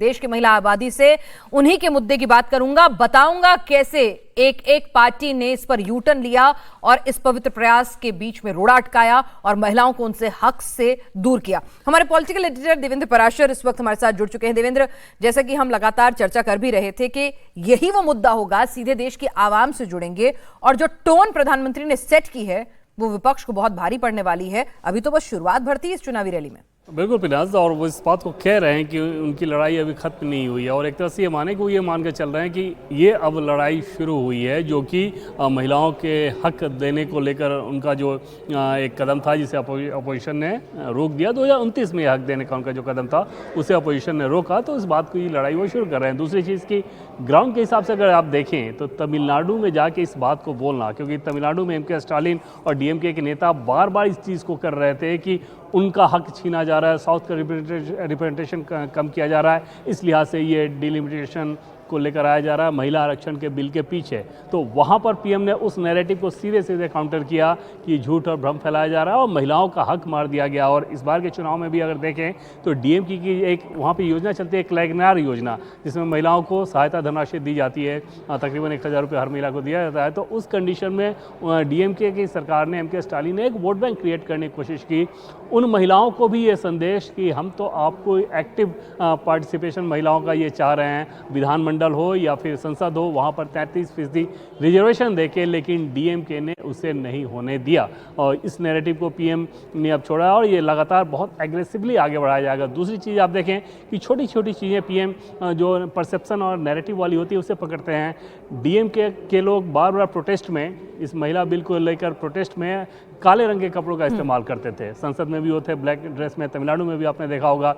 देश की महिला आबादी से उन्हीं के मुद्दे की बात करूंगा, बताऊंगा कैसे एक एक पार्टी ने इस पर यू टर्न लिया और इस पवित्र प्रयास के बीच में रोड़ा अटकाया और महिलाओं को उनसे हक से दूर किया। हमारे पॉलिटिकल एडिटर देवेंद्र पराशर इस वक्त हमारे साथ जुड़ चुके हैं। देवेंद्र, जैसा कि हम लगातार चर्चा कर भी रहे थे कि यही वो मुद्दा होगा, सीधे देश की आवाम से जुड़ेंगे और जो टोन प्रधानमंत्री ने सेट की है वो विपक्ष को बहुत भारी पड़ने वाली है। अभी तो बस शुरुआत भरती है इस चुनावी रैली में। बिल्कुल पिनाज, और वो इस बात को कह रहे हैं कि उनकी लड़ाई अभी खत्म नहीं हुई है और एक तरह से ये माने कि वो ये मान के चल रहे हैं कि ये अब लड़ाई शुरू हुई है, जो कि महिलाओं के हक देने को लेकर उनका जो एक कदम था जिसे अपोजिशन ने रोक दिया। 2029 में हक देने का उनका जो कदम था उसे अपोजिशन ने रोका, तो इस बात को ये लड़ाई वो शुरू कर रहे हैं। दूसरी चीज़ की ग्राउंड के हिसाब से अगर आप देखें तो तमिलनाडु में जाके इस बात को बोलना, क्योंकि तमिलनाडु में एम.के. स्टालिन और डीएमके के नेता बार बार इस चीज़ को कर रहे थे कि उनका हक छीना जा रहा है, साउथ का रिप्रेजेंटेशन कम किया जा रहा है, इस लिहाज से ये डिलिमिटेशन को लेकर आया जा रहा है महिला आरक्षण के बिल के पीछे। तो वहाँ पर पीएम ने उस नैरेटिव को सीधे सीधे काउंटर किया कि झूठ और भ्रम फैलाया जा रहा है और महिलाओं का हक मार दिया गया। और इस बार के चुनाव में भी अगर देखें तो डीएमके की एक वहाँ पे योजना चलती है, कल्याण योजना, जिसमें महिलाओं को सहायता धनराशि दी जाती है, तकरीबन 1000 रुपये हर महिला को दिया जाता है। तो उस कंडीशन में डीएमके की सरकार ने, एम.के. स्टालिन ने एक वोट बैंक क्रिएट करने की कोशिश की, उन महिलाओं को भी ये संदेश कि हम तो आपको एक्टिव पार्टिसिपेशन महिलाओं का ये चाह रहे हैं, विधानमंडल हो या फिर संसद हो, वहाँ पर 33% रिजर्वेशन देके, लेकिन डीएमके ने उसे नहीं होने दिया और इस नैरेटिव को पीएम ने अब छोड़ा और ये लगातार बहुत एग्रेसिवली आगे बढ़ाया जाएगा। दूसरी चीज़ आप देखें कि छोटी छोटी चीज़ें पीएम जो परसेप्शन और नैरेटिव वाली होती है उसे पकड़ते हैं। डीएमके के लोग बार बार प्रोटेस्ट में, इस महिला बिल को लेकर प्रोटेस्ट में काले रंग के कपड़ों का इस्तेमाल करते थे, संसद में भी होते ब्लैक ड्रेस में, तमिलनाडु में भी आपने देखा होगा।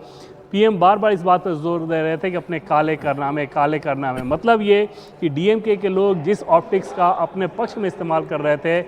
पीएम बार बार इस बात पर जोर दे रहे थे कि अपने काले करना में मतलब ये कि डीएमके के लोग जिस ऑप्टिक्स का अपने पक्ष में इस्तेमाल कर रहे थे,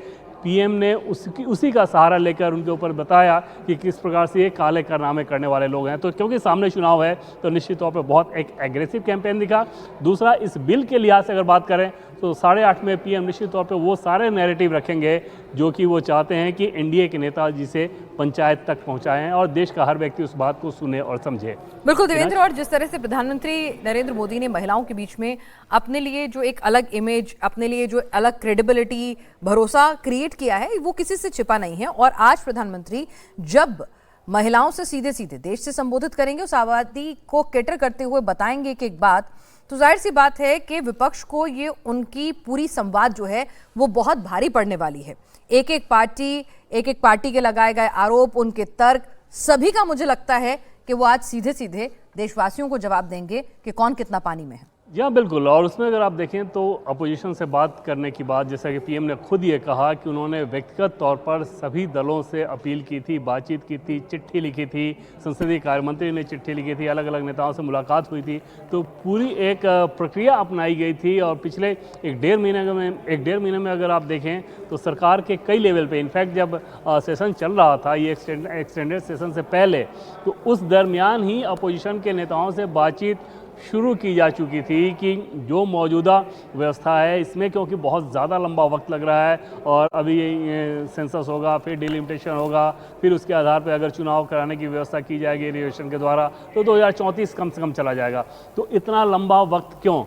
पीएम ने उसी का सहारा लेकर उनके ऊपर बताया कि किस प्रकार से ये काले कारनामे करने वाले लोग हैं। तो क्योंकि सामने चुनाव है तो निश्चित तौर पर बहुत एक एग्रेसिव कैंपेन दिखा। दूसरा, इस बिल के लिहाज से अगर बात करें तो 8:30 में पीएम निश्चित तौर पे वो सारे नैरेटिव रखेंगे जो कि वो चाहते हैं कि एनडीए के नेता जिसे पंचायत तक पहुंचाएं और देश का हर व्यक्ति उस बात को सुने और समझे। बिल्कुल देवेंद्र, और जिस तरह से प्रधानमंत्री नरेंद्र मोदी ने महिलाओं के बीच में अपने लिए जो एक अलग इमेज, अपने लिए जो अलग क्रेडिबिलिटी, भरोसा क्रिएट किया है, वो किसी से छिपा नहीं है। और आज प्रधानमंत्री जब महिलाओं से सीधे सीधे देश से संबोधित करेंगे, उस आबादी को कैटर करते हुए बताएंगे कि एक बात, तो जाहिर सी बात है कि विपक्ष को ये उनकी पूरी संवाद जो है वो बहुत भारी पड़ने वाली है। एक एक पार्टी के लगाए गए आरोप, उनके तर्क, सभी का मुझे लगता है कि वो आज सीधे सीधे देशवासियों को जवाब देंगे कि कौन कितना पानी में है। जी हाँ, बिल्कुल। और उसमें अगर आप देखें तो अपोजिशन से बात करने की बात, जैसा कि पीएम ने खुद ये कहा कि उन्होंने व्यक्तिगत तौर पर सभी दलों से अपील की थी, बातचीत की थी, चिट्ठी लिखी थी, संसदीय कार्य मंत्री ने चिट्ठी लिखी थी, अलग अलग नेताओं से मुलाकात हुई थी, तो पूरी एक प्रक्रिया अपनाई गई थी। और पिछले एक डेढ़ महीने में अगर आप देखें तो सरकार के कई लेवल पे, इनफैक्ट जब सेशन चल रहा था ये एक्सटेंडेड सेशन से पहले, तो उस दरमियान ही अपोजिशन के नेताओं से बातचीत शुरू की जा चुकी थी कि जो मौजूदा व्यवस्था है इसमें, क्योंकि बहुत ज़्यादा लंबा वक्त लग रहा है और अभी सेंसस होगा, फिर डिलिमिटेशन होगा, फिर उसके आधार पर अगर चुनाव कराने की व्यवस्था की जाएगी रिजर्वेशन के द्वारा तो 2034 कम से कम चला जाएगा। तो इतना लंबा वक्त क्यों?